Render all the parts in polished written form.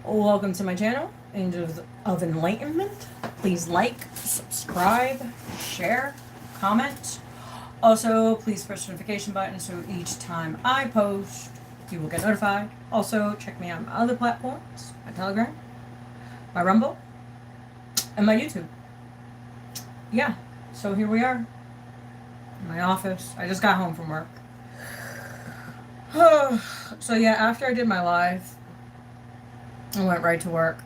Welcome to my channel, Angels of Enlightenment. Please like, subscribe, share, comment. Also, please push the notification button so each time I post, you will get notified. Also, check me out on my other platforms, my Telegram, my Rumble, and my YouTube. Yeah, so here we are, in my office. I just got home from work. So yeah, after I did my live, I went right to work.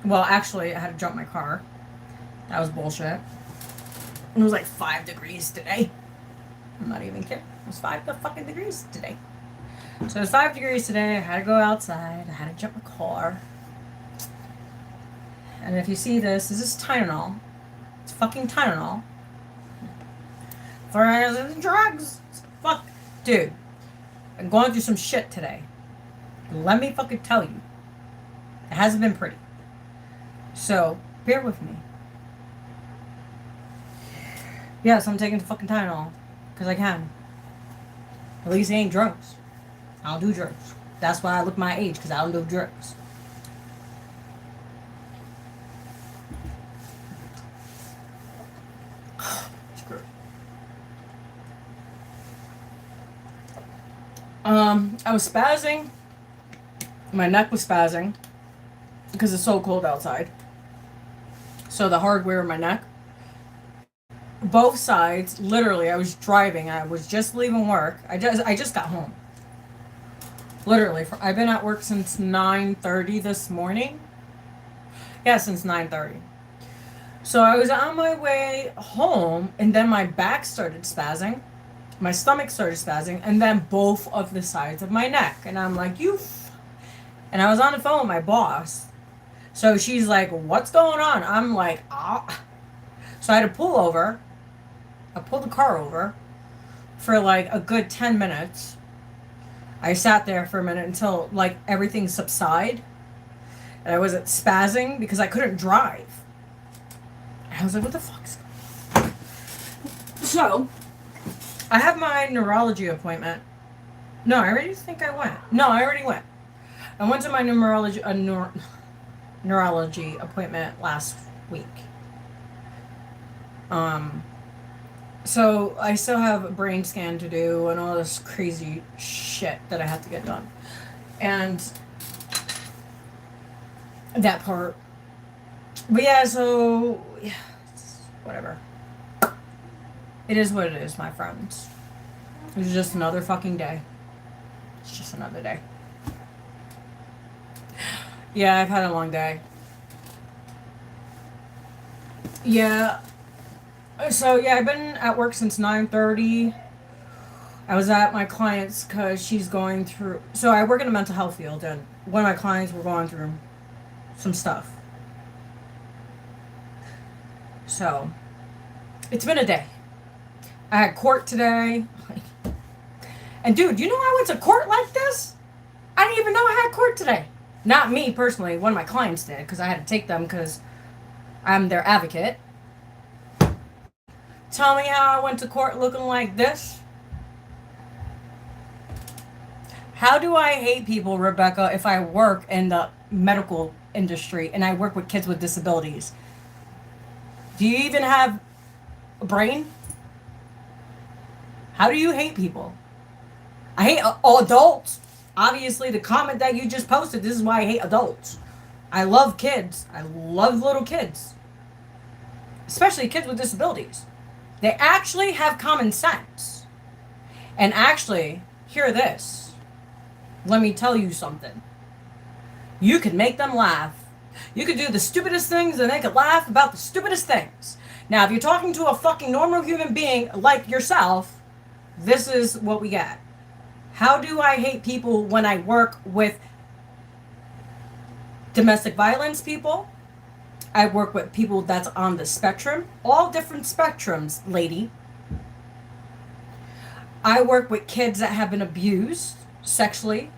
Well, actually, I had to jump my car. That was bullshit. It was like 5 degrees today. I'm not even kidding. It was 5 fucking degrees today. So it was 5 degrees today. I had to go outside. I had to jump my car. And if you see this is Tylenol. It's fucking Tylenol. For drugs. Fuck. Dude. I'm going through some shit today. Let me fucking tell you. It hasn't been pretty. So, bear with me. Yes, I'm taking the fucking Tylenol. Because I can. At least it ain't drugs. I don't do drugs. That's why I look my age, because I don't do drugs. Screw it. I was spazzing. My neck was spazzing. Because it's so cold outside. So the hardware in my neck. Both sides, literally, I was driving. I was just leaving work. I just got home. Literally, I've been at work since 9:30 this morning. Yeah, since 9:30. So I was on my way home, and then my back started spazzing. My stomach started spazzing, and then both of the sides of my neck. And I'm like, and I was on the phone with my boss. So she's like, what's going on? I'm like, ah. So I had to pull over. I pulled the car over for like a good 10 minutes. I sat there for a minute until like everything subsided. And I wasn't spazzing because I couldn't drive. And I was like, what the fuck's going on? So, I have my neurology appointment. No, I already think I went. No, I already went. I went to my neurology appointment last week. So I still have a brain scan to do and all this crazy shit that I have to get done. And that part. But yeah, so yeah, whatever. It is what it is, my friends. It's just another fucking day. It's just another day. Yeah, I've had a long day. Yeah. So, yeah, I've been at work since 9:30. I was at my client's because she's going through... So, I work in the mental health field, and one of my clients were going through some stuff. So, it's been a day. I had court today. And, dude, you know I went to court like this? I didn't even know I had court today. Not me, personally. One of my clients did, because I had to take them because I'm their advocate. Tell me how I went to court looking like this. How do I hate people, Rebecca, if I work in the medical industry and I work with kids with disabilities? Do you even have a brain? How do you hate people? I hate all adults. Obviously, the comment that you just posted, this is why I hate adults. I love kids. I love little kids. Especially kids with disabilities. They actually have common sense. And actually, hear this. Let me tell you something. You can make them laugh. You could do the stupidest things and they could laugh about the stupidest things. Now, if you're talking to a fucking normal human being like yourself, this is what we get. How do I hate people when I work with domestic violence people? I work with people that's on the spectrum. All different spectrums, lady. I work with kids that have been abused sexually.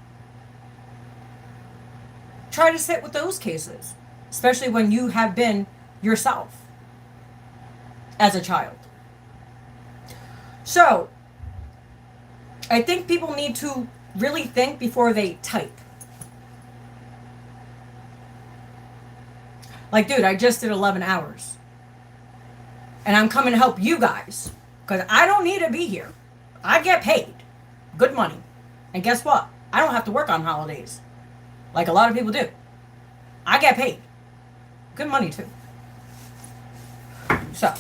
Try to sit with those cases. Especially when you have been yourself as a child. So, I think people need to really think before they type. Like, dude, I just did 11 hours. And I'm coming to help you guys. Because I don't need to be here. I get paid. Good money. And guess what? I don't have to work on holidays. Like a lot of people do. I get paid. Good money, too. So,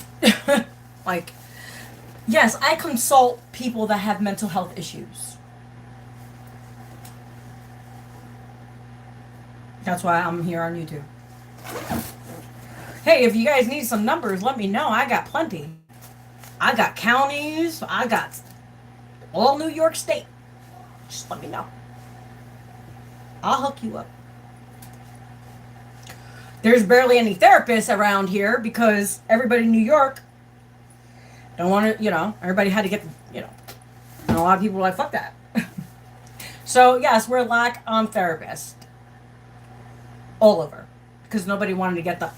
like, yes, I consult people that have mental health issues. That's why I'm here on YouTube. Hey, if you guys need some numbers, let me know. I got plenty. I got counties. I got all New York State. Just let me know. I'll hook you up. There's barely any therapists around here because everybody in New York don't want to, everybody had to get, and a lot of people are like, fuck that. So, yes, we're lack on therapists. All over. Because nobody wanted to get the...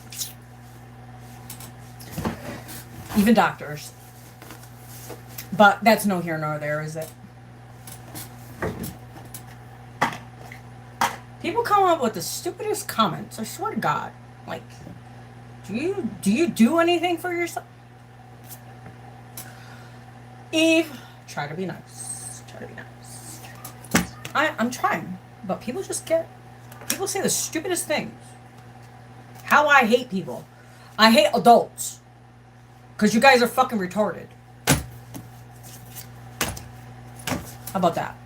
Even doctors. But that's no here nor there, is it? People come up with the stupidest comments. I swear to God. Like, do you do anything for yourself? Eve, try to be nice. Try to be nice. I'm trying. But people just people say the stupidest things. How I hate people. I hate adults. Because you guys are fucking retarded. How about that?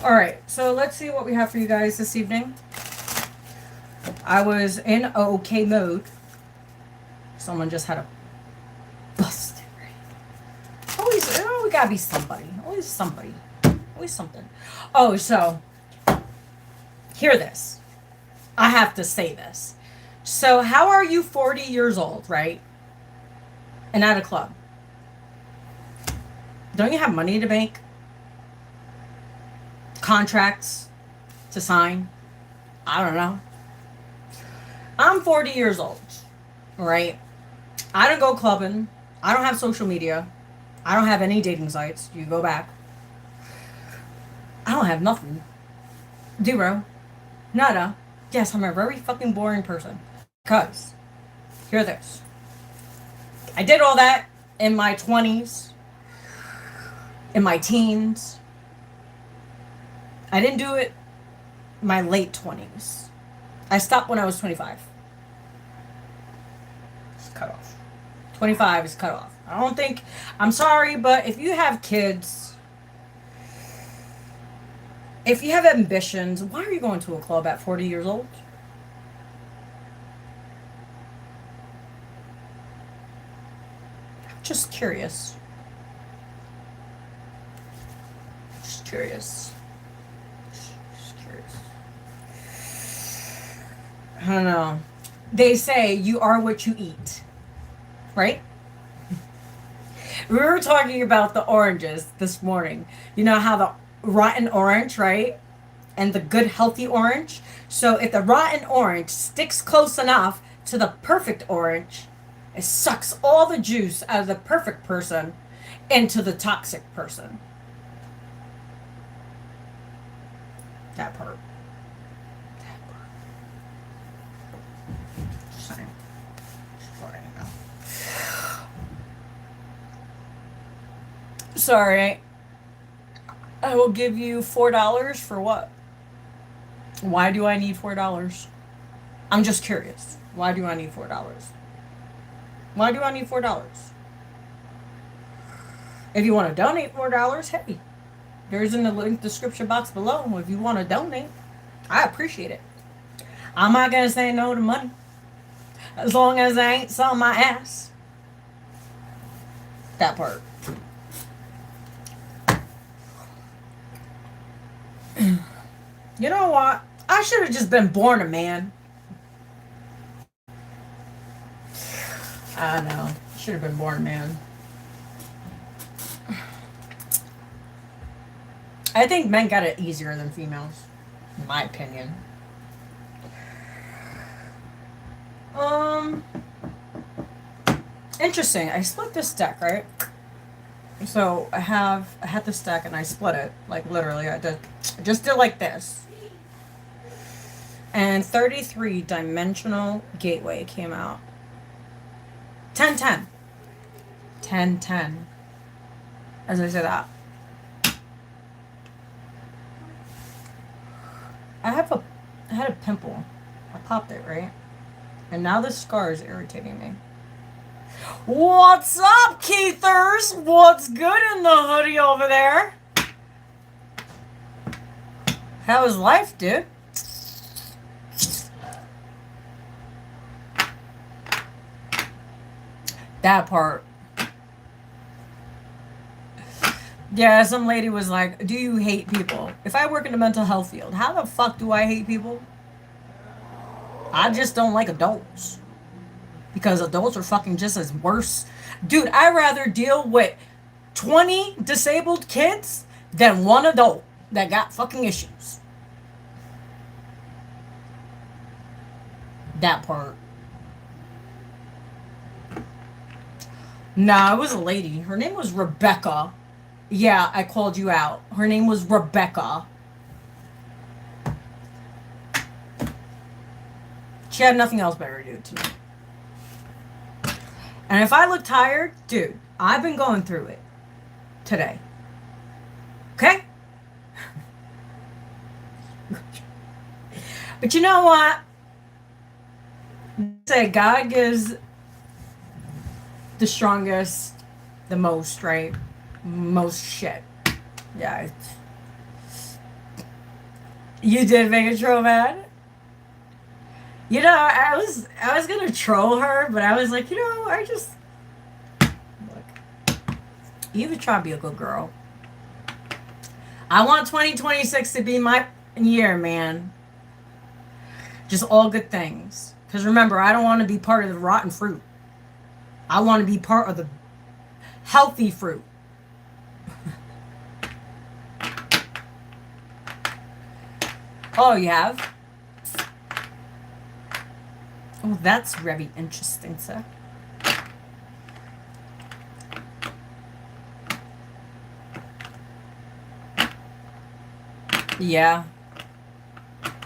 Alright, so let's see what we have for you guys this evening. I was in okay mode. Someone just had a bust it. Always, we gotta be somebody. Always somebody. Always something. Oh, so, hear this. I have to say this. So, how are you 40 years old, right? And at a club? Don't you have money to make? Contracts to sign? I don't know. I'm 40 years old, right? I don't go clubbing. I don't have social media. I don't have any dating sites. You go back. I don't have nothing. Zero. Nada. Yes, I'm a very fucking boring person. Because, hear this. I did all that in my 20s. In my teens. I didn't do it in my late 20s. I stopped when I was 25. It's cut off. 25 is cut off. I don't think... I'm sorry, but if you have kids... If you have ambitions, why are you going to a club at 40 years old? I'm just curious. Just curious. I don't know. They say you are what you eat. Right? We were talking about the oranges this morning. You know how the rotten orange, right? And the good healthy orange. So if the rotten orange sticks close enough to the perfect orange, it sucks all the juice out of the perfect person into the toxic person. That part. Sorry. I will give you $4 for what? Why do I need $4? I'm just curious. Why do I need $4? Why do I need $4? If you want to donate $4, hey, there's in the link description box below. If you want to donate, I appreciate it. I'm not going to say no to money. As long as I ain't selling my ass. That part. You know what? I should have just been born a man. I know. Should have been born a man. I think men got it easier than females. In my opinion. Interesting. I split this deck, right? So I had this deck and I split it. Like literally, I just did like this. And 33 Dimensional Gateway came out. 1010. 1010. As I said that. I had a pimple. I popped it, right? And now this scar is irritating me. What's up, Keithers? What's good in the hoodie over there? How is life, dude? That part. Yeah, some lady was like, do you hate people? If I work in the mental health field, how the fuck do I hate people? I just don't like adults. Because adults are fucking just as worse. Dude, I'd rather deal with 20 disabled kids than one adult that got fucking issues. That part. Nah, it was a lady. Her name was Rebecca. Yeah, I called you out. Her name was Rebecca. She had nothing else better to do tonight. And if I look tired, dude, I've been going through it today. Okay? But you know what? Say God gives the strongest the most, right? Most shit. Yeah. You did make a troll mad? You know, I was gonna troll her, but I was like, you know, I just look. You even try to be a good girl. I want 2026 to be my year, man. Just all good things. Because remember, I don't want to be part of the rotten fruit. I want to be part of the healthy fruit. Oh, you have? Oh, that's very interesting, sir. Yeah.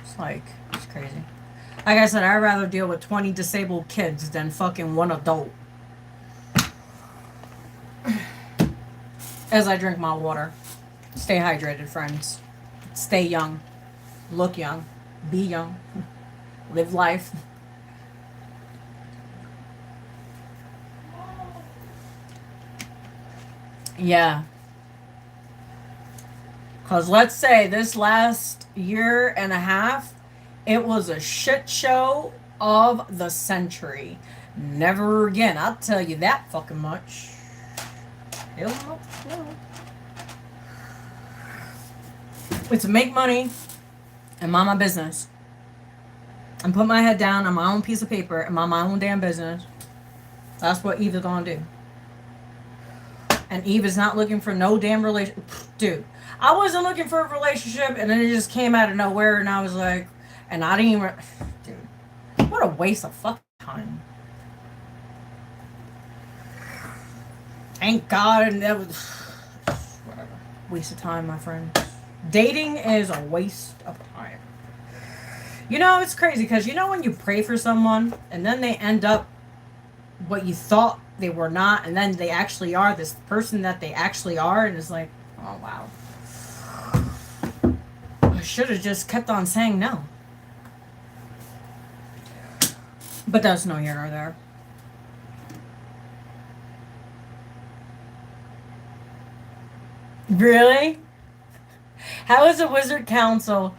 It's crazy. Like I said, I'd rather deal with 20 disabled kids than fucking one adult. As I drink my water. Stay hydrated, friends. Stay young. Look young. Be young. Live life. Yeah. Because let's say this last year and a half, it was a shit show of the century. Never again. I'll tell you that fucking much. It's to make money and mind my business. And put my head down on my own piece of paper and mind my own damn business. That's what Eve is gonna do. And Eve is not looking for no damn relationship. Dude, I wasn't looking for a relationship, and then it just came out of nowhere, and I was like, and I didn't even. Dude, what a waste of fucking time. Thank God, and that was. Whatever. Waste of time, my friend. Dating is a waste of time. You know, it's crazy, because you know when you pray for someone, and then they end up what you thought they were not, and then they actually are this person that they actually are, and it's like, oh wow. I should have just kept on saying no. But that's no here nor there. Really? How is a wizard council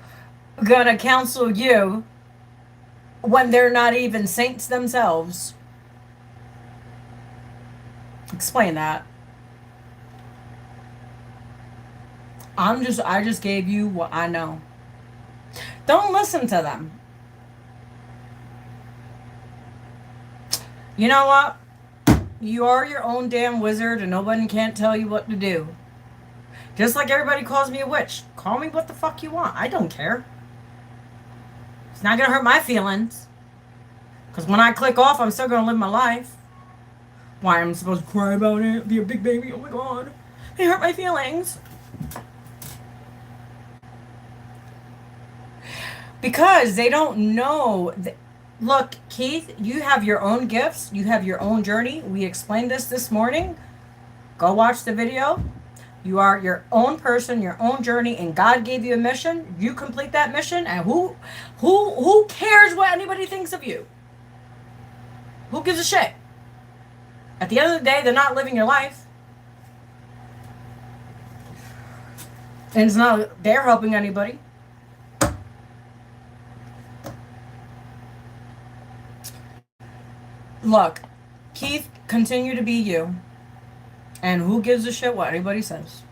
gonna counsel you when they're not even saints themselves? Explain that. I just gave you what I know. Don't listen to them. You know what? You are your own damn wizard and nobody can't tell you what to do. Just like everybody calls me a witch. Call me what the fuck you want. I don't care. It's not gonna hurt my feelings. Because when I click off, I'm still gonna live my life. Why I'm supposed to cry about it? Be a big baby? Oh my god. They hurt my feelings. Because they don't know. Look, Keith, you have your own gifts. You have your own journey. We explained this morning. Go watch the video. You are your own person, your own journey, and God gave you a mission. You complete that mission, and who cares what anybody thinks of you? Who gives a shit? At the end of the day, they're not living your life. And it's not they're helping anybody. Look, Keith, continue to be you. And who gives a shit what anybody says?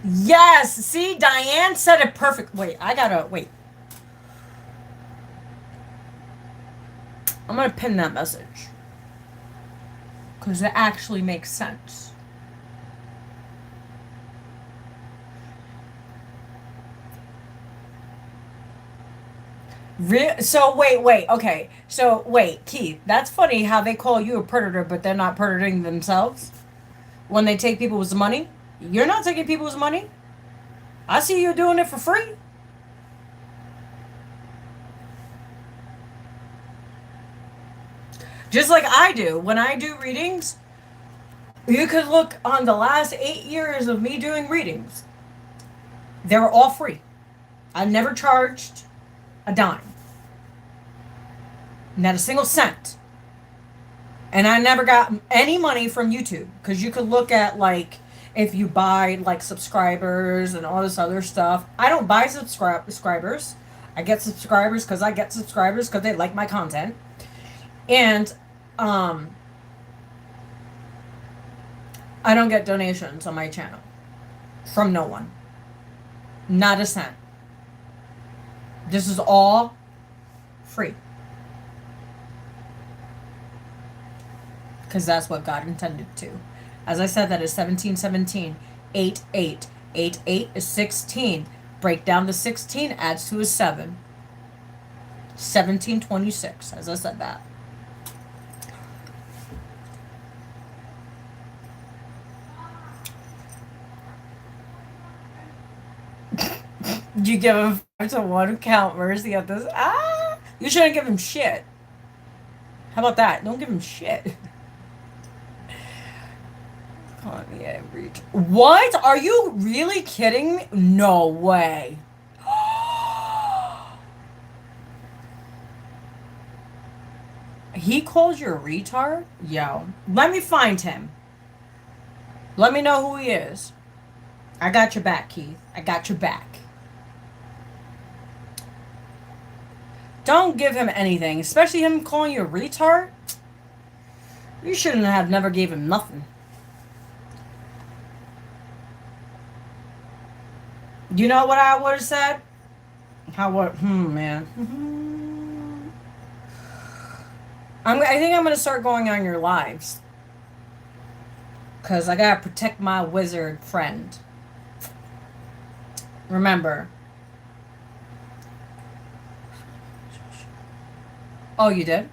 Yes! See, Diane said it perfect. Wait, I gotta, wait. I'm gonna pin that message. Because it actually makes sense. So wait, okay. So wait, Keith, that's funny how they call you a predator, but they're not predating themselves when they take people's money. You're not taking people's money. I see you doing it for free. Just like I do. When I do readings, you could look on the last 8 years of me doing readings. They were all free. I never charged a dime. Not a single cent. And I never got any money from YouTube. Because you could look at, like, if you buy, like, subscribers and all this other stuff. I don't buy subscribers. I get subscribers because I get subscribers because they like my content. And, I don't get donations on my channel. From no one. Not a cent. This is all free. Because that's what God intended to. As I said, that is 1717. 8, 8. 8, 8 is 16. Break down the 16, adds to a 7. 1726, as I said that. You give him 5 to 1 count mercy at this. You shouldn't give him shit. How about that? Don't give him shit. Yeah, what? Are you really kidding me? No way. He calls you a retard? Yo, let me find him. Let me know who he is. I got your back, Keith. I got your back. Don't give him anything, especially him calling you a retard. You shouldn't have never gave him nothing. You know what I would have said? Man. I think I'm going to start going on your lives. Because I got to protect my wizard friend. Remember. Oh, you did?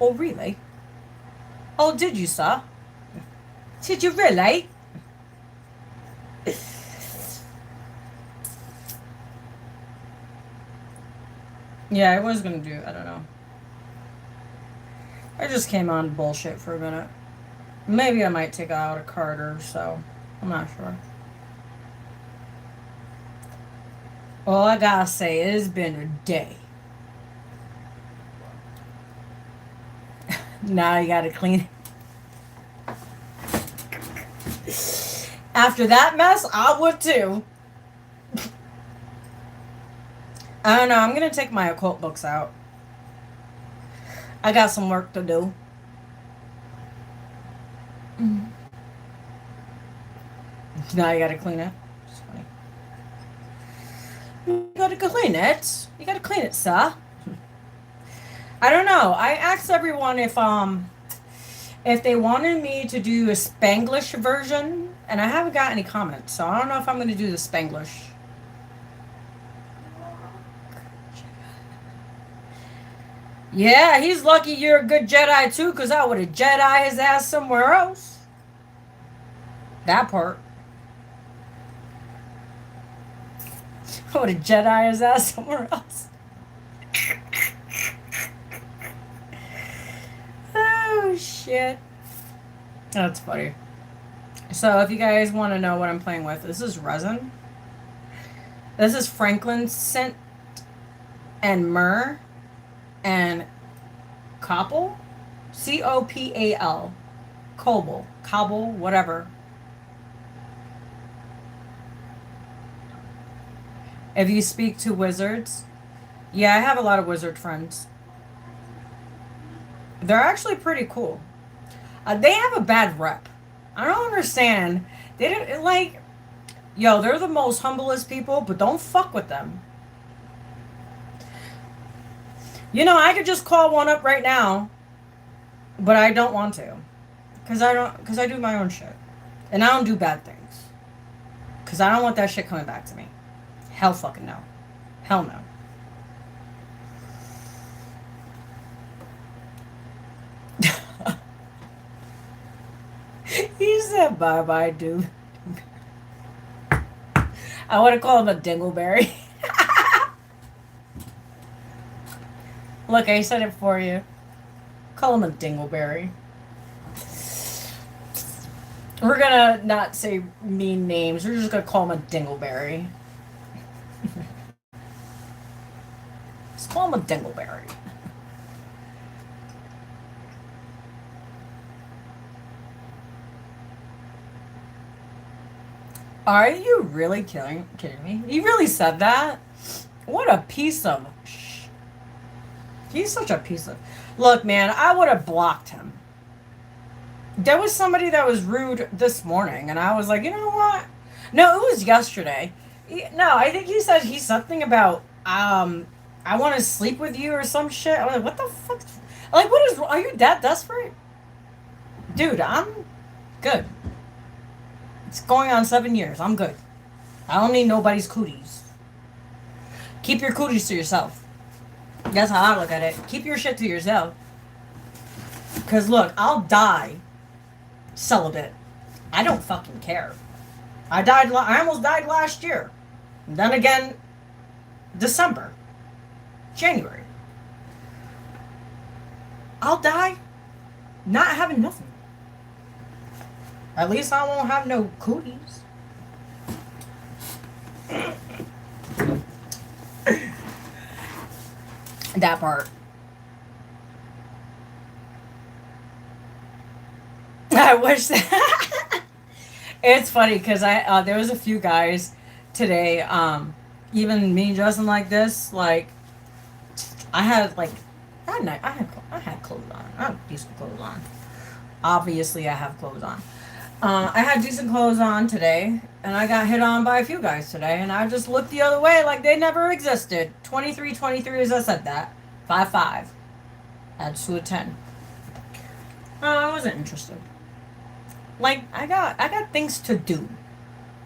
Oh, really? Oh, did you, sir? Did you really? Yeah, I was gonna do, I don't know. I just came on bullshit for a minute. Maybe I might take out a card or so. I'm not sure. All I gotta say, it has been a day. Now you gotta clean it. After that mess, I would too. I don't know, I'm gonna take my occult books out. I got some work to do. Now you gotta clean it. It's funny. You gotta clean it. You gotta clean it, sir. I don't know. I asked everyone if they wanted me to do a Spanglish version, and I haven't got any comments, so I don't know if I'm gonna do the Spanglish. Yeah, he's lucky you're a good Jedi too, because I would have Jedi his ass somewhere else. That part. What, a Jedi is that somewhere else? Oh, shit. That's funny. So if you guys want to know what I'm playing with, this is resin. This is frankincense and myrrh and copal. Copal. Cobble. Cobble, whatever. If you speak to wizards, yeah, I have a lot of wizard friends. They're actually pretty cool. They have a bad rep. I don't understand. They don't like, yo, they're the most humblest people, but don't fuck with them. You know, I could just call one up right now, but I don't want to. Cause I do my own shit. And I don't do bad things. Cause I don't want that shit coming back to me. Hell fucking no. Hell no. He said bye-bye, dude. I want to call him a dingleberry. Look, I said it for you. Call him a dingleberry. We're gonna not say mean names. We're just gonna call him a dingleberry. Let's call him a dingleberry. Are you really kidding me? You really said that? What a piece of... He's such a piece of... Look, man, I would have blocked him. There was somebody that was rude this morning, and I was like, you know what? No, it was yesterday. No, I think he said something about, I want to sleep with you or some shit. I was like, what the fuck? Like, what is... Are you that desperate? Dude, I'm good. It's going on 7 years. I'm good. I don't need nobody's cooties. Keep your cooties to yourself. That's how I look at it. Keep your shit to yourself. Because look, I'll die celibate. I don't fucking care. I almost died last year. And then again, December. January. I'll die not having nothing. At least I won't have no cooties. That part. I wish that. It's funny because there was a few guys today, even me dressing like this, like I had clothes on. I had decent clothes on. Obviously I have clothes on. I had decent clothes on today, and I got hit on by a few guys today, and I just looked the other way like they never existed. 23 as I said that. 5'5". Adds to a 10. I wasn't interested. Like, I got things to do.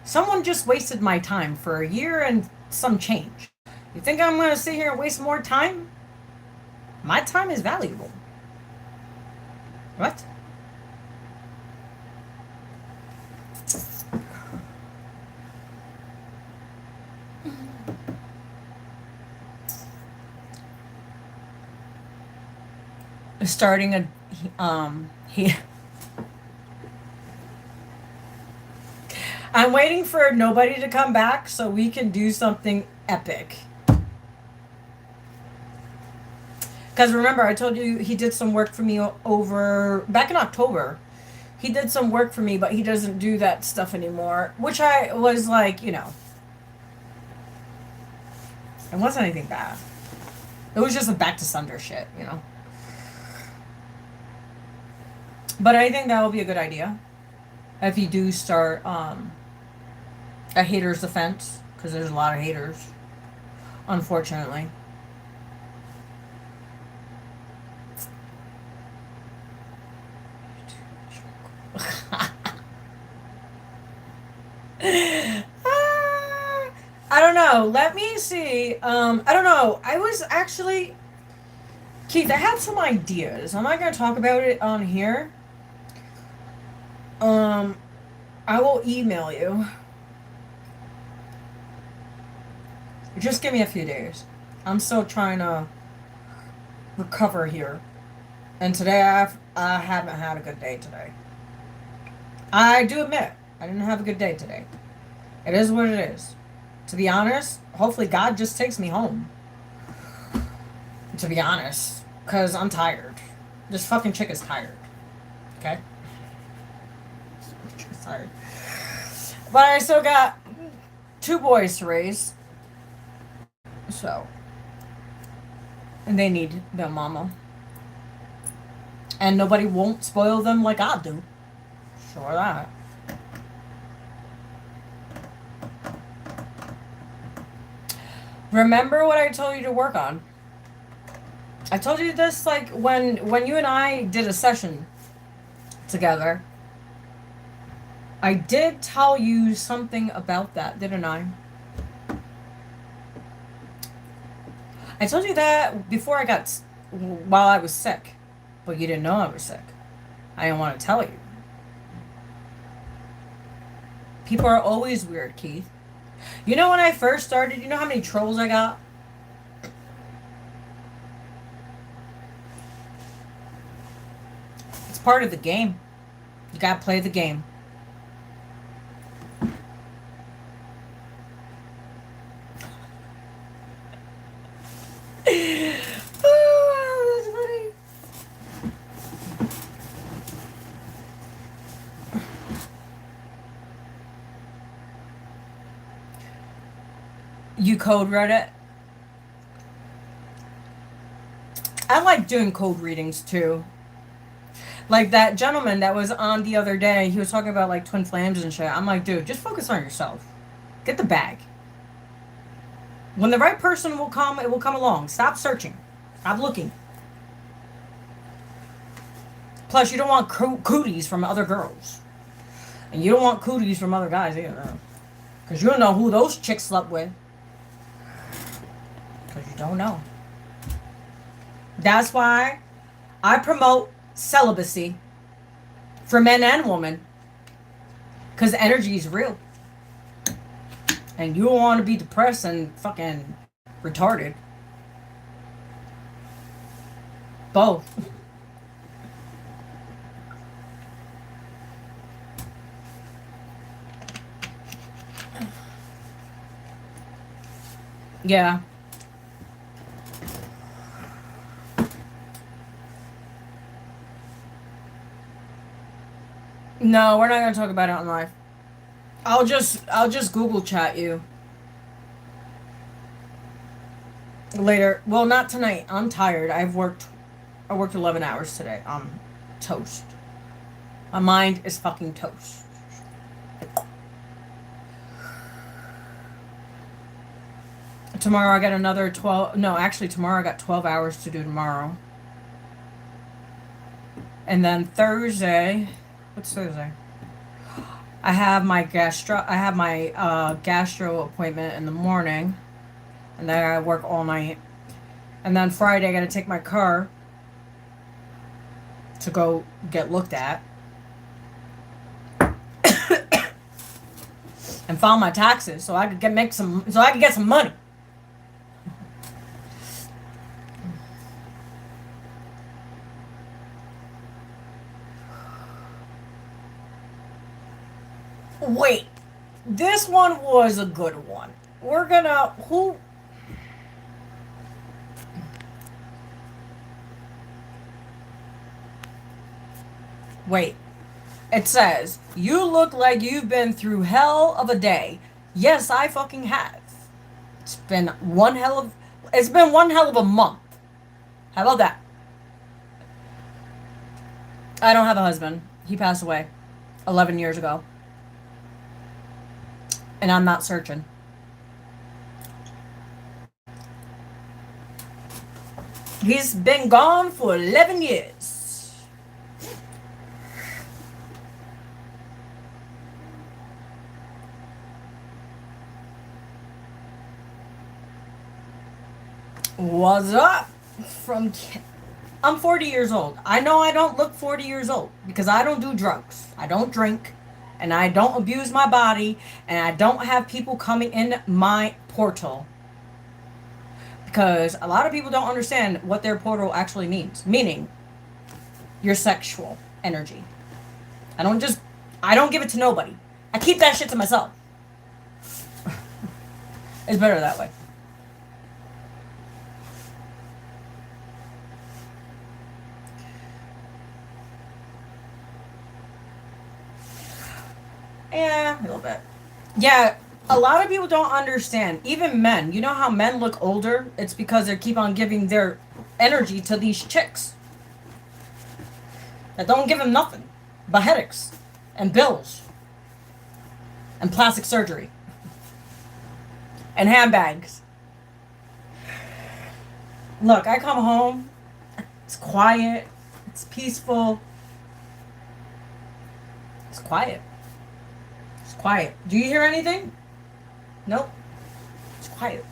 Someone just wasted my time for a year and some change. You think I'm gonna sit here and waste more time? My time is valuable. What? Starting a I'm waiting for nobody to come back so we can do something epic. Because remember, I told you he did some work for me back in October. He did some work for me, but he doesn't do that stuff anymore. Which I was like, you know. It wasn't anything bad. It was just a back to sender shit, you know. But I think that will be a good idea. If you do start a hater's defense. Because there's a lot of haters. Unfortunately. I don't know. Let me see. I don't know. I was actually... Keith, I had some ideas. I'm not going to talk about it on here. I will email you. Just give me a few days. I'm still trying to recover here. And today I haven't had a good day today. I do admit, I didn't have a good day today. It is what it is. To be honest, hopefully God just takes me home. To be honest. Because I'm tired. This fucking chick is tired. Okay? She's tired. But I still got 2 boys to raise. So. And they need their mama. And nobody won't spoil them like I do. Sure that. Remember what I told you to work on. I told you this like when you and I did a session together. I did tell you something about that, didn't I? I told you that before while I was sick. But you didn't know I was sick. I didn't want to tell you. People are always weird, Keith. You know when I first started, you know how many trolls I got? It's part of the game. You gotta play the game. Oh, that's funny. You code read it? I like doing code readings too. Like that gentleman that was on the other day, he was talking about like twin flames and shit. I'm like, dude, just focus on yourself. Get the bag. When the right person will come, it will come along. Stop searching. Stop looking. Plus, you don't want cooties from other girls. And you don't want cooties from other guys either. Because you don't know who those chicks slept with. Because you don't know. That's why I promote celibacy for men and women. Because energy is real. And you don't want to be depressed and fucking retarded. Both. Yeah. No, we're not gonna talk about it on live. I'll just Google chat you later. Well, not tonight. I'm tired. I worked 11 hours today. I'm toast. My mind is fucking toast. Tomorrow I got another 12. No, actually tomorrow I got 12 hours to do tomorrow. And then Thursday, what's Thursday? I have my gastro appointment in the morning, and then I work all night. And then Friday I gotta take my car to go get looked at and file my taxes so I could get some money. Wait, this one was a good one. We're gonna Wait. It says, you look like you've been through hell of a day. Yes, I fucking have. It's been one hell of a month. How about that? I don't have a husband. He passed away 11 years ago. And I'm not searching. He's been gone for 11 years. What's up? I'm 40 years old. I know I don't look 40 years old because I don't do drugs. I don't drink. And I don't abuse my body, and I don't have people coming in my portal Because a lot of people don't understand what their portal actually means. Meaning, your sexual energy. I don't give it to nobody. I keep that shit to myself. It's better that way. Yeah, a little bit. Yeah, a lot of people don't understand. Even men. You know how men look older? It's because they keep on giving their energy to these chicks that don't give them nothing but headaches and bills and plastic surgery and handbags. Look, I come home. It's quiet. It's peaceful. It's quiet. It's quiet. Do you hear anything? Nope. It's quiet.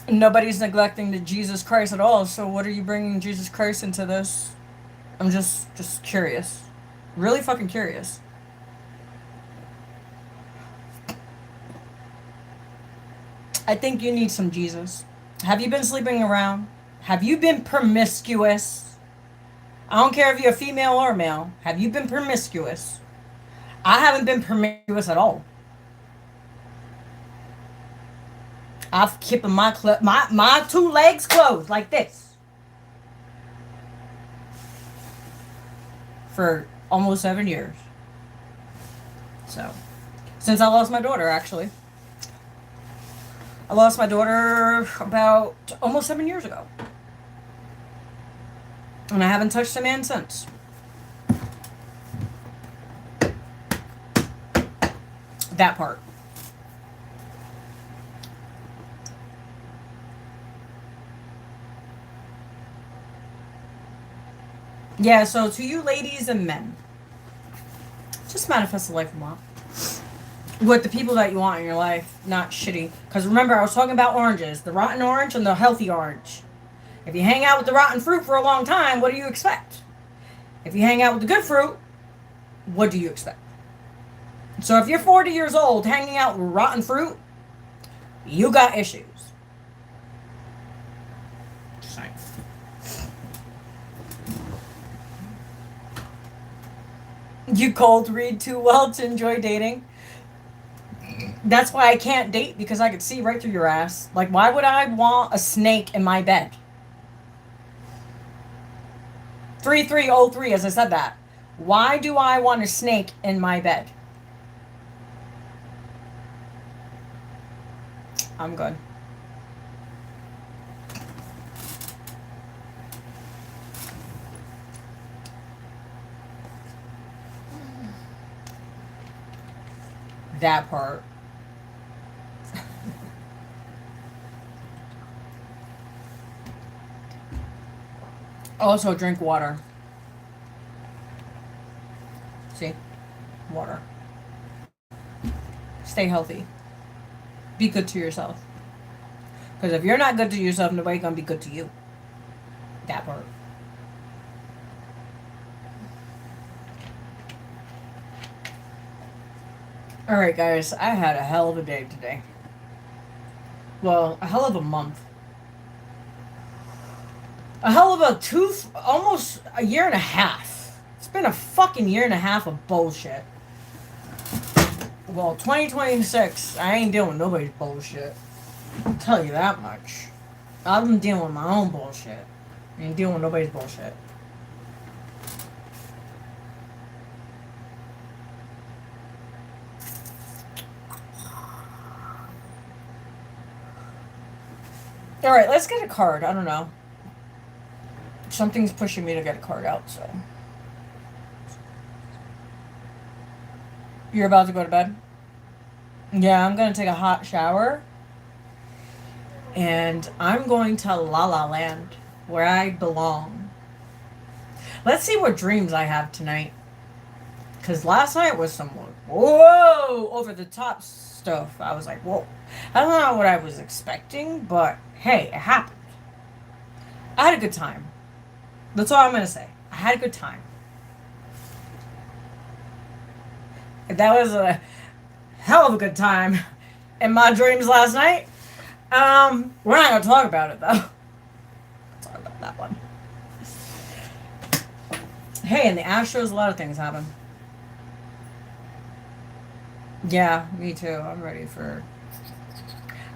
Nobody's neglecting the Jesus Christ at all, so what are you bringing Jesus Christ into this? I'm just curious. Really fucking curious. I think you need some Jesus. Have you been sleeping around? Have you been promiscuous? I don't care if you're female or male. Have you been promiscuous? I haven't been promiscuous at all. I've kept my two legs closed like this for almost 7 years. So, since I lost my daughter, actually. I lost my daughter about almost 7 years ago. And I haven't touched a man since. That part. Yeah, so to you ladies and men, just manifest the life you want. With the people that you want in your life, not shitty. Because remember, I was talking about oranges. The rotten orange and the healthy orange. If you hang out with the rotten fruit for a long time, what do you expect? If you hang out with the good fruit, what do you expect? So if you're 40 years old hanging out with rotten fruit, you got issues. You cold read too well to enjoy dating. That's why I can't date, because I could see right through your ass. Like, why would I want a snake in my bed? 3303, as I said that. Why do I want a snake in my bed? I'm good. That part. Also, drink water. See? Water. Stay healthy. Be good to yourself. Because if you're not good to yourself, nobody's going to be good to you. That part. Alright, guys. I had a hell of a day today. Well, a hell of a month. A hell of a almost a year and a half. It's been a fucking year and a half of bullshit. Well, 2026, I ain't dealing with nobody's bullshit. I'll tell you that much. I've been dealing with my own bullshit. I ain't dealing with nobody's bullshit. Alright, let's get a card. I don't know. Something's pushing me to get a card out, so. You're about to go to bed? Yeah, I'm gonna take a hot shower. And I'm going to La La Land, where I belong. Let's see what dreams I have tonight. Because last night was some whoa, over the top stuff. I was like, whoa. I don't know what I was expecting, but hey, it happened. I had a good time. That's all I'm going to say. I had a good time. That was a... hell of a good time in my dreams last night. We're not gonna talk about it though. Talk about that one. Hey, in the Astros, a lot of things happen. Yeah, me too. I'm ready for.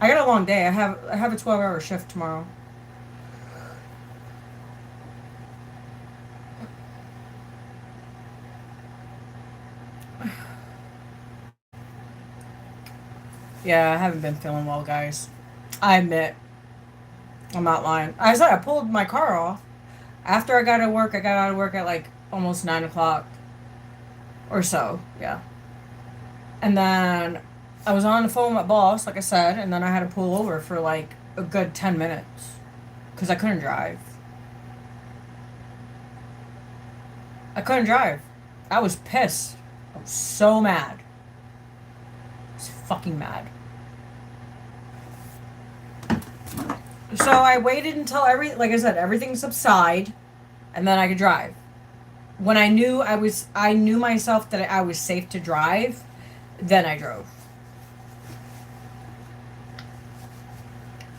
I got a long day. I have a 12-hour shift tomorrow. Yeah, I haven't been feeling well, guys. I admit. I'm not lying. I said I pulled my car off. After I got out of work, I got out of work at like almost 9 o'clock or so. Yeah. And then I was on the phone with my boss, like I said, and then I had to pull over for like a good 10 minutes because I couldn't drive. I couldn't drive. I was pissed. I was so mad. I was fucking mad. So I waited until like I said, everything subside, and then I could drive. When I knew I knew myself that I was safe to drive, then I drove.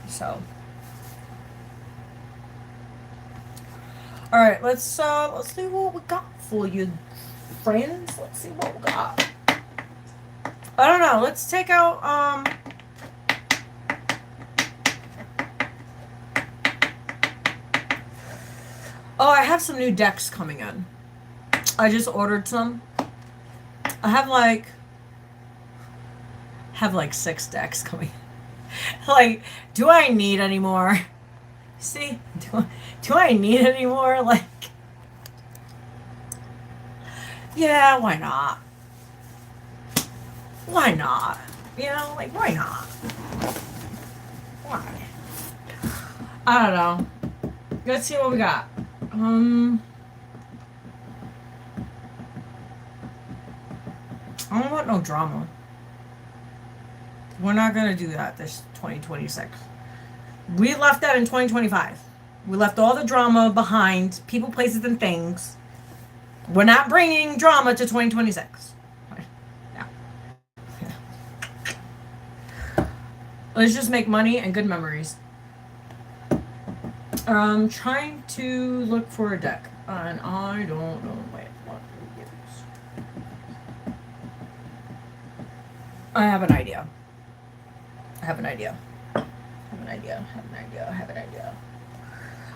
So. All right, let's see what we got for you, friends. Let's see what we got. I don't know. Let's take out Oh, I have some new decks coming in. I just ordered some. I have like 6 decks coming. Like, do I need any more? See, do I need any more? Like, yeah, why not? Why not? You know, like, why not? Why? I don't know. Let's see what we got. I don't want no drama. We're not gonna do that this 2026. We left that in 2025. We left all the drama behind, people, places, and things. We're not bringing drama to 2026. Yeah. Let's just make money and good memories. I'm trying to look for a deck, and I don't know what to use. I have an idea.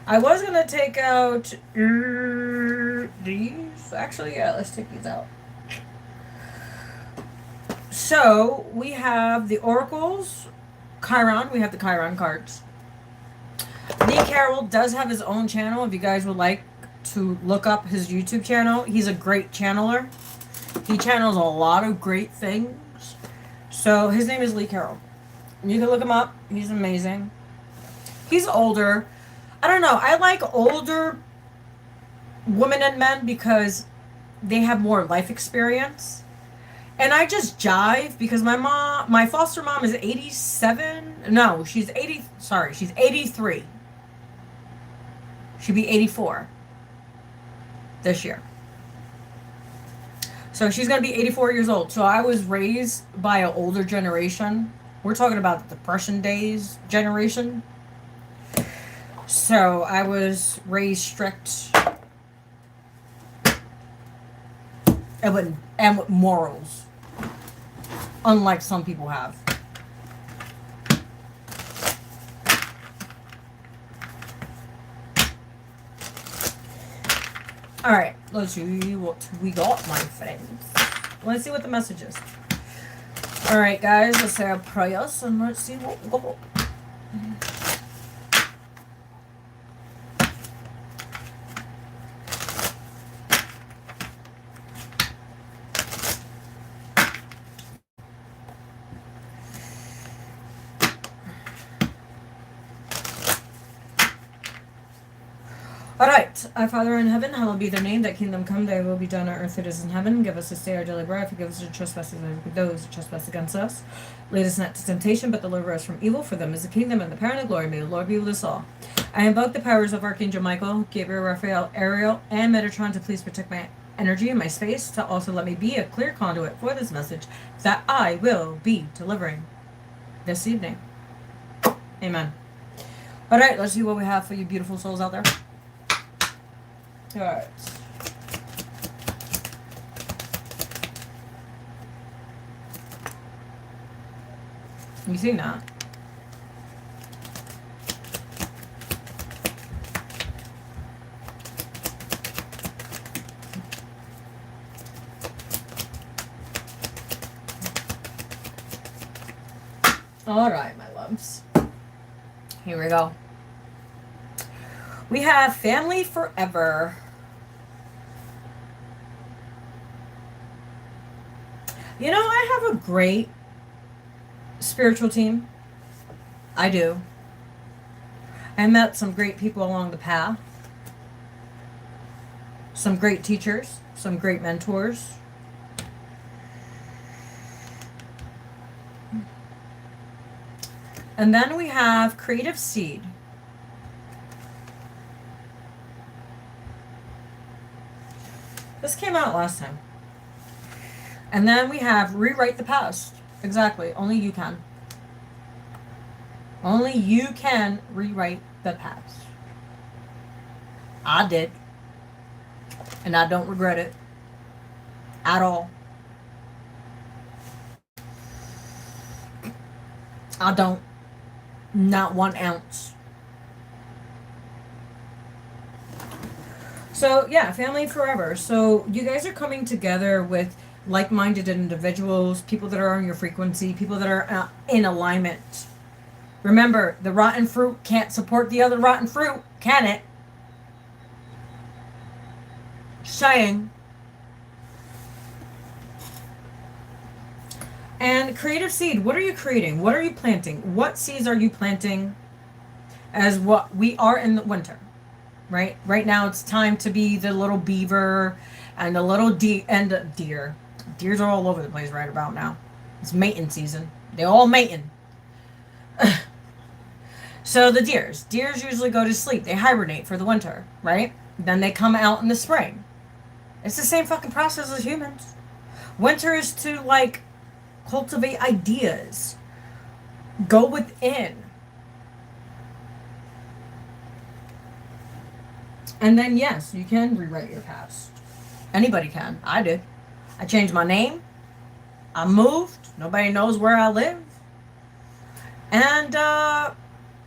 I was gonna take out these. Actually, yeah, let's take these out. So we have the Oracles, Chiron. We have the Chiron cards. Lee Carroll does have his own channel. If you guys would like to look up his YouTube channel, he's a great channeler. He channels a lot of great things. So his name is Lee Carroll. You can look him up. He's amazing. He's older. I don't know. I like older women and men because they have more life experience. And I just jive because my foster mom is 87. No, she's 80. Sorry, she's 83. She'll be 84 this year. So she's going to be 84 years old. So I was raised by an older generation. We're talking about the Depression days generation. So I was raised strict and with morals, unlike some people have. All right, let's see what we got, my friends. Let's see what the message is. All right, guys, let's say our prayers and let's see what we got. Alright, our Father in heaven, hallowed be their name, that kingdom come, thy will be done on earth as it is in heaven. Give us this day our daily bread, forgive us our trespasses and those who trespass against us. Lead us not to temptation, but deliver us from evil. For them is the kingdom and the power and the glory. May the Lord be with us all. I invoke the powers of Archangel Michael, Gabriel, Raphael, Ariel, and Metatron to please protect energy in my space to also let me be a clear conduit for this message that I will be delivering this evening. Amen. All right, let's see what we have for you beautiful souls out there. All right. You seen that? All right, my loves. Here we go. We have family forever. You know, I have a great spiritual team. I do. I met some great people along the path. Some great teachers, some great mentors. And then we have Creative Seed. This came out last time. And then we have Rewrite the Past. Exactly. Only you can. Only you can rewrite the past. I did. And I don't regret it. At all. I don't. Not 1 ounce. So, yeah, family forever. So, you guys are coming together with like-minded individuals, people that are on your frequency, people that are in alignment. Remember, the rotten fruit can't support the other rotten fruit, can it? Saying. And Creative Seed, what are you creating? What are you planting? What seeds are you planting as what we are in the winter, right? Right now it's time to be the little beaver and the little deer. Deers are all over the place right about now. It's mating season. They're all mating. So the deers usually go to sleep. They hibernate for the winter, right? Then they come out in the spring. It's the same fucking process as humans. Winter is to like cultivate ideas. Go within. And then yes, you can rewrite your past. Anybody can. I did. I changed my name. I moved. Nobody knows where I live. And I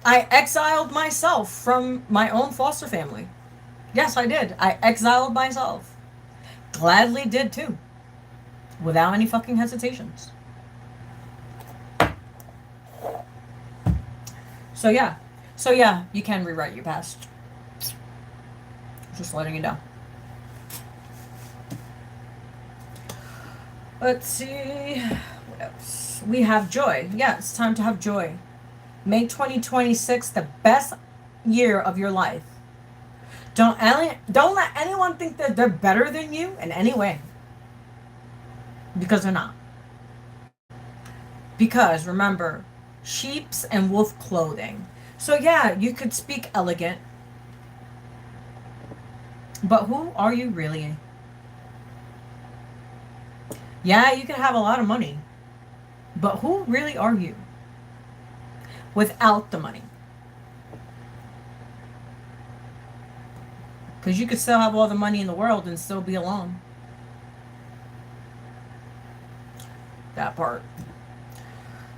exiled myself from my own foster family. Yes, I did. I exiled myself. Gladly did too. Without any fucking hesitations. So yeah, you can rewrite your past. Just letting you know. Let's see. What else? We have joy. Yeah, it's time to have joy. Make 2026 the best year of your life. Don't let anyone think that they're better than you in any way. Because they're not. Because remember, sheep's and wolf clothing. So yeah, you could speak elegant. But who are you really? Yeah, you can have a lot of money. But who really are you? Without the money. Because you could still have all the money in the world and still be alone. That part.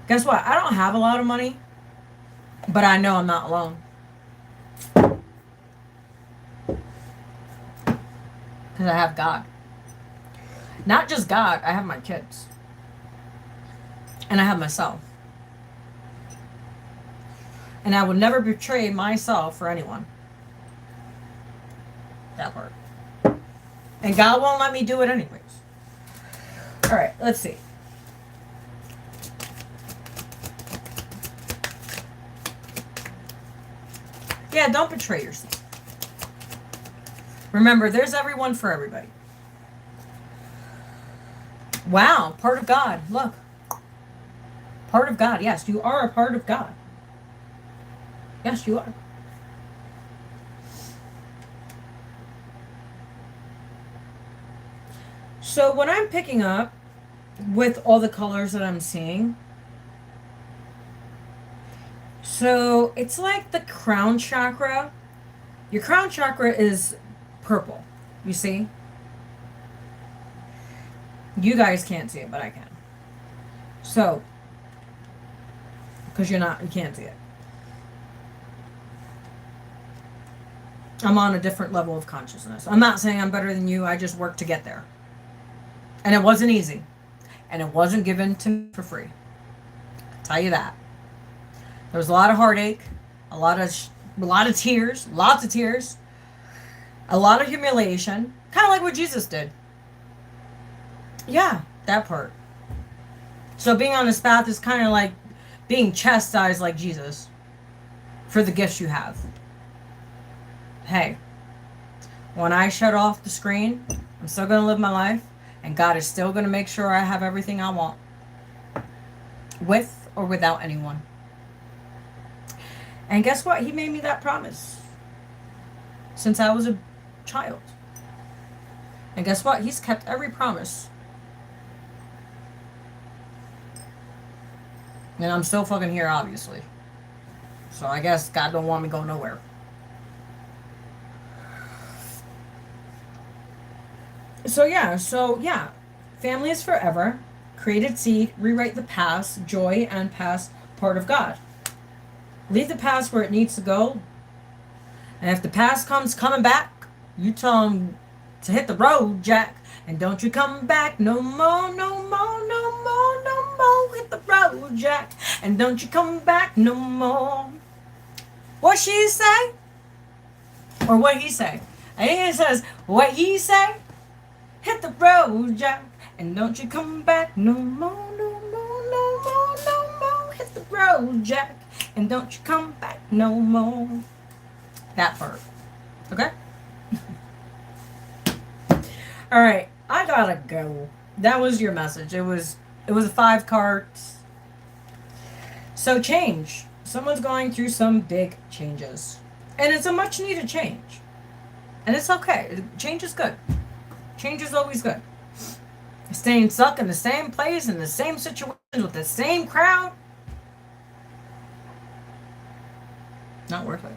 Guess what? I don't have a lot of money. But I know I'm not alone. Because I have God. Not just God, I have my kids. And I have myself. And I would never betray myself for anyone. That part. And God won't let me do it anyways. Alright, let's see. Yeah, don't betray yourself. Remember, there's everyone for everybody. Wow, part of God. Look. Part of God. Yes, you are a part of God. Yes, you are. So what I'm picking up with all the colors that I'm seeing, so it's like the crown chakra. Your crown chakra is purple. You see? You guys can't see it, but I can. So, because you can't see it. I'm on a different level of consciousness. I'm not saying I'm better than you. I just worked to get there. And it wasn't easy. And it wasn't given to me for free. I'll tell you that. There was a lot of heartache, a lot of tears, lots of tears, a lot of humiliation, kind of like what Jesus did. Yeah, that part. So being on this path is kind of like being chastised like Jesus for the gifts you have. Hey, when I shut off the screen, I'm still going to live my life, and God is still going to make sure I have everything I want, with or without anyone. And guess what? He made me that promise since I was a child. And guess what? He's kept every promise. And I'm still fucking here, obviously. So I guess God don't want me to go nowhere. So yeah. Family is forever. Created seed. Rewrite the past. Joy and past part of God. Leave the past where it needs to go. And if the past comes coming back, you tell them to hit the road, Jack. And don't you come back no more, no more, no more, no more. Hit the road, Jack. And don't you come back no more. What she say? Or what he say? I think it says, what he say? Hit the road, Jack. And don't you come back no more, no more, no more, no more. Hit the road, Jack. And don't you come back no more. That part. Okay? Alright, I gotta go. That was your message. It was 5 cards. So change. Someone's going through some big changes. And it's a much needed change. And it's okay. Change is good. Change is always good. Staying stuck in the same place, in the same situation, with the same crowd, not worth it.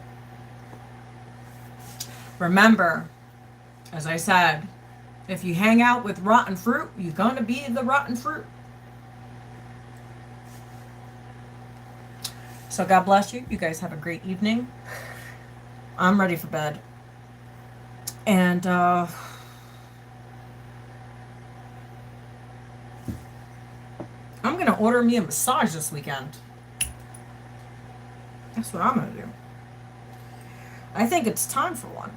Remember, as I said, if you hang out with rotten fruit, you're going to be the rotten fruit. So God bless you. You guys have a great evening. I'm ready for bed. And, I'm going to order me a massage this weekend. That's what I'm going to do. I think it's time for one.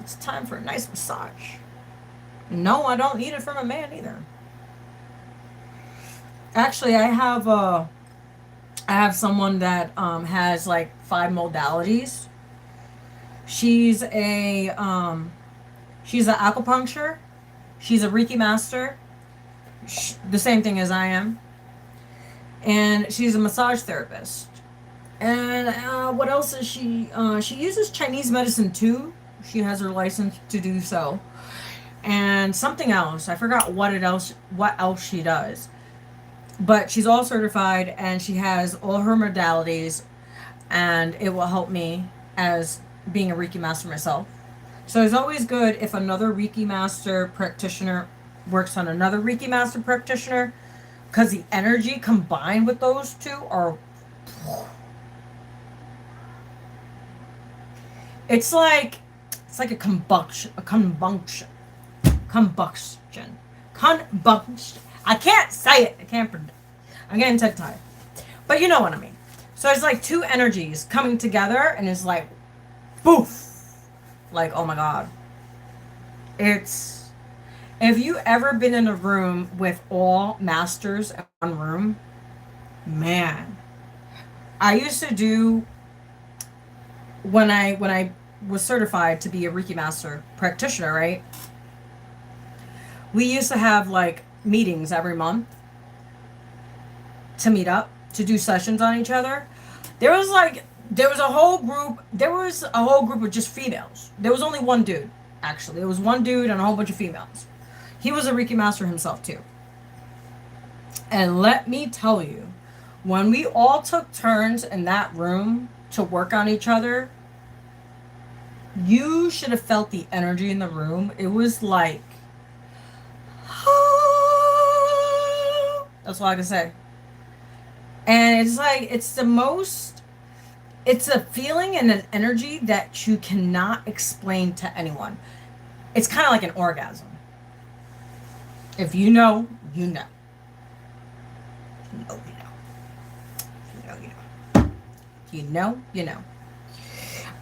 It's time for a nice massage. No, I don't need it from a man either. Actually, I have someone that has like 5 modalities. She's an acupuncture. She's a Reiki master. The same thing as I am. And she's a massage therapist. And what else is she? She uses Chinese medicine too. She has her license to do so. And something else. I forgot what else she does. But she's all certified and she has all her modalities. And it will help me as being a Reiki master myself. So it's always good if another Reiki master practitioner works on another Reiki master practitioner, because the energy combined with those two are, it's like a combustion. I can't say it. I'm getting tongue-tied. But you know what I mean. So it's like 2 energies coming together and it's like, boof. Like, oh my God. If you ever been in a room with all masters in one room, man. I used to do, when I was certified to be a Reiki master practitioner, right? We used to have like meetings every month to meet up, to do sessions on each other. There was a whole group of just females. There was only one dude, actually. It was one dude and a whole bunch of females. He was a Reiki master himself too. And let me tell you, when we all took turns in that room to work on each other, you should have felt the energy in the room. It was like, that's all I can say. And it's like, it's a feeling and an energy that you cannot explain to anyone. It's kind of like an orgasm. If you know, you know. You know, you know. You know, you know. You know, you know.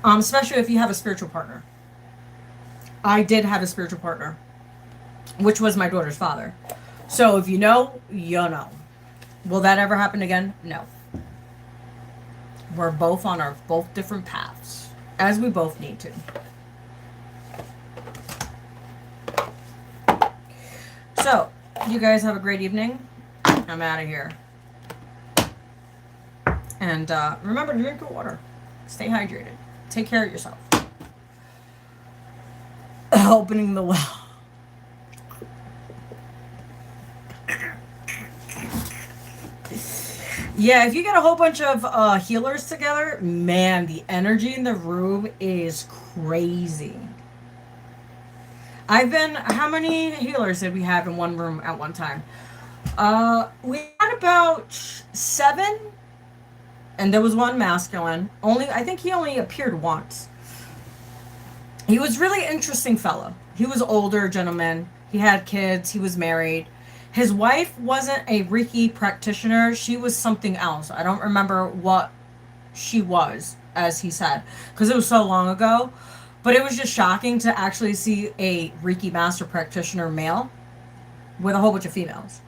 Especially if you have a spiritual partner. I did have a spiritual partner, which was my daughter's father. So if you know, you know. Will that ever happen again? No. We're both on our both different paths, as we both need to. So, you guys have a great evening. I'm out of here. And remember to drink your water. Stay hydrated. Take care of yourself. Opening the well. Yeah, if you get a whole bunch of healers together, man, the energy in the room is crazy. How many healers did we have in one room at one time? We had about 7, and there was one masculine. I think he only appeared once. He was really interesting fellow. He was older gentleman. He had kids. He was married. His wife wasn't a Reiki practitioner. She was something else. I don't remember what she was, as he said, because it was so long ago. But it was just shocking to actually see a Reiki master practitioner male with a whole bunch of females.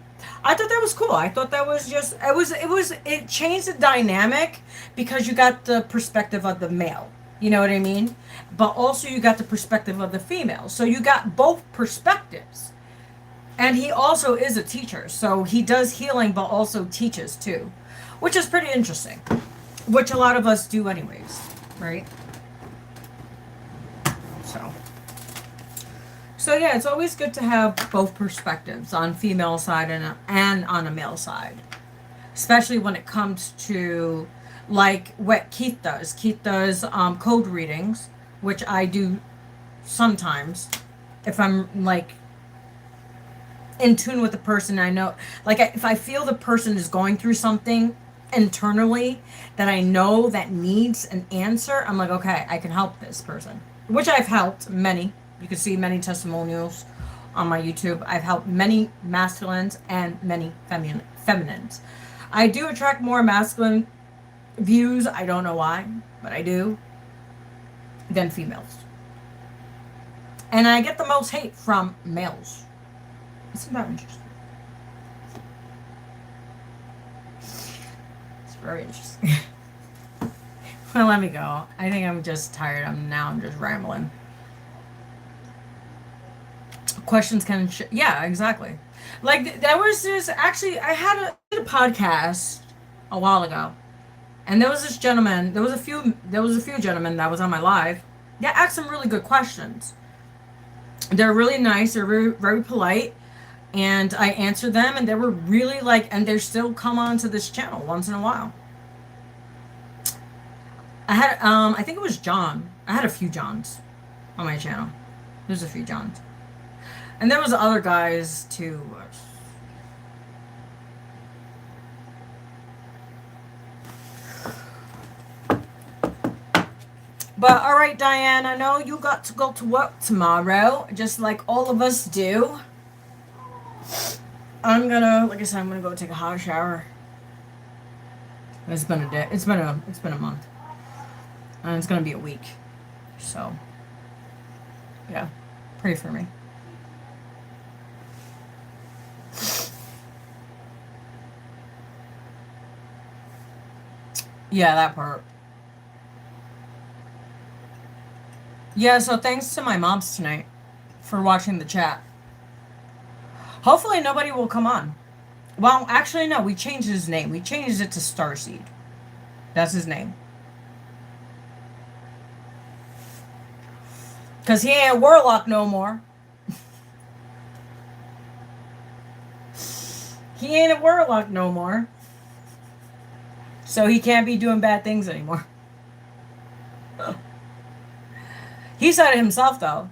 I thought that was cool. I thought that was just, it changed the dynamic because you got the perspective of the male. You know what I mean? But also you got the perspective of the female. So you got both perspectives. And he also is a teacher. So he does healing, but also teaches too. Which is pretty interesting. Which a lot of us do anyways. Right? So yeah, it's always good to have both perspectives on female side and on a male side. Especially when it comes to like what Keith does. Keith does code readings, which I do sometimes. If I'm like in tune with the person, I know, like if I feel the person is going through something internally that I know that needs an answer, I'm like, okay, I can help this person. Which I've helped many. You can see many testimonials on my YouTube. I've helped many masculines and many feminines. I do attract more masculine views. I don't know why, but I do. Than females. And I get the most hate from males. Isn't that interesting? It's very interesting. Well, let me go. I think I'm just tired. I'm just rambling. Questions can yeah, exactly. Like there was this actually I did a podcast a while ago, and there was this gentleman. There was a few gentlemen that was on my live. They asked some really good questions. They're really nice. They're very, very polite, and I answered them, and they were really like, and they're still come on to this channel once in a while. I had I think it was John. I had a few Johns on my channel. There's a few Johns. And there was other guys too. But alright, Diane, I know you got to go to work tomorrow, just like all of us do. I'm gonna go take a hot shower. It's been a day. It's been a month. And it's gonna be a week. So yeah. Pray for me. Yeah, that part. Yeah, so thanks to my moms tonight for watching the chat. Hopefully nobody will come on. Well, actually, no, we changed his name. We changed it to Starseed. That's his name. Because he ain't a warlock no more. He ain't a warlock no more. So he can't be doing bad things anymore. He said it himself, though.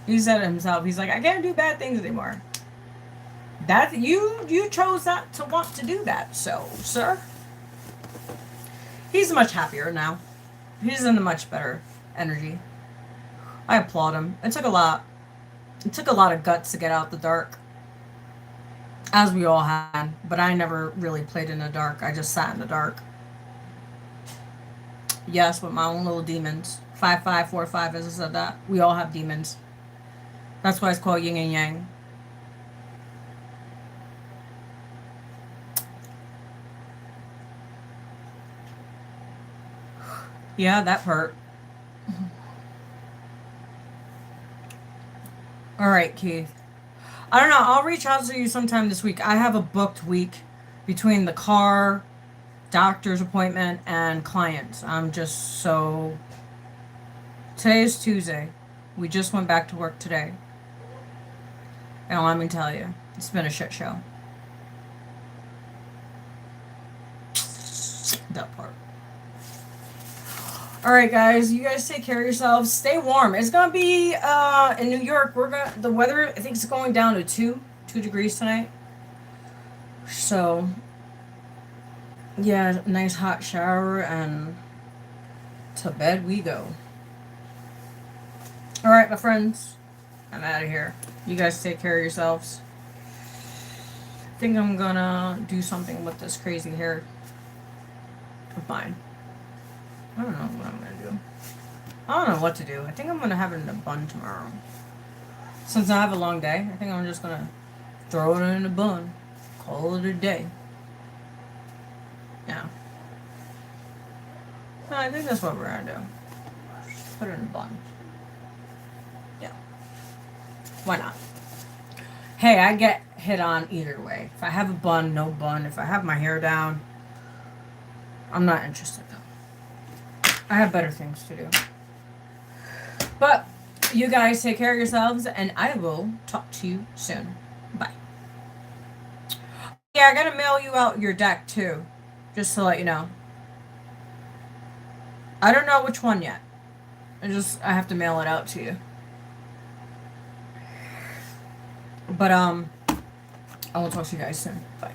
He said it himself. He's like, I can't do bad things anymore. That you chose that to want to do that. So, sir, he's much happier now. He's in a much better energy. I applaud him. It took a lot. It took a lot of guts to get out the dark. As we all had. But I never really played in the dark. I just sat in the dark. Yes, with my own little demons. 5545, as I said that. We all have demons. That's why it's called yin and yang. Yeah, that part. All right, Keith. I don't know. I'll reach out to you sometime this week. I have a booked week between the car, doctor's appointment, and clients. I'm just so... Today is Tuesday. We just went back to work today. And let me tell you, it's been a shit show. That part. All right, guys. You guys take care of yourselves. Stay warm. It's gonna be in New York. The weather, I think, is going down to 2 degrees tonight. So yeah, nice hot shower and to bed we go. All right, my friends. I'm out of here. You guys take care of yourselves. I think I'm gonna do something with this crazy hair of mine. I don't know what I'm gonna do. I don't know what to do. I think I'm gonna have it in a bun tomorrow. Since I have a long day, I think I'm just gonna throw it in a bun. Call it a day. Yeah. No, I think that's what we're gonna do. Put it in a bun. Yeah. Why not? Hey, I get hit on either way. If I have a bun, no bun. If I have my hair down, I'm not interested though. I have better things to do. But you guys take care of yourselves, and I will talk to you soon. Bye. Yeah, I gotta mail you out your deck too, just to let you know. I don't know which one yet. I have to mail it out to you. But I will talk to you guys soon. Bye.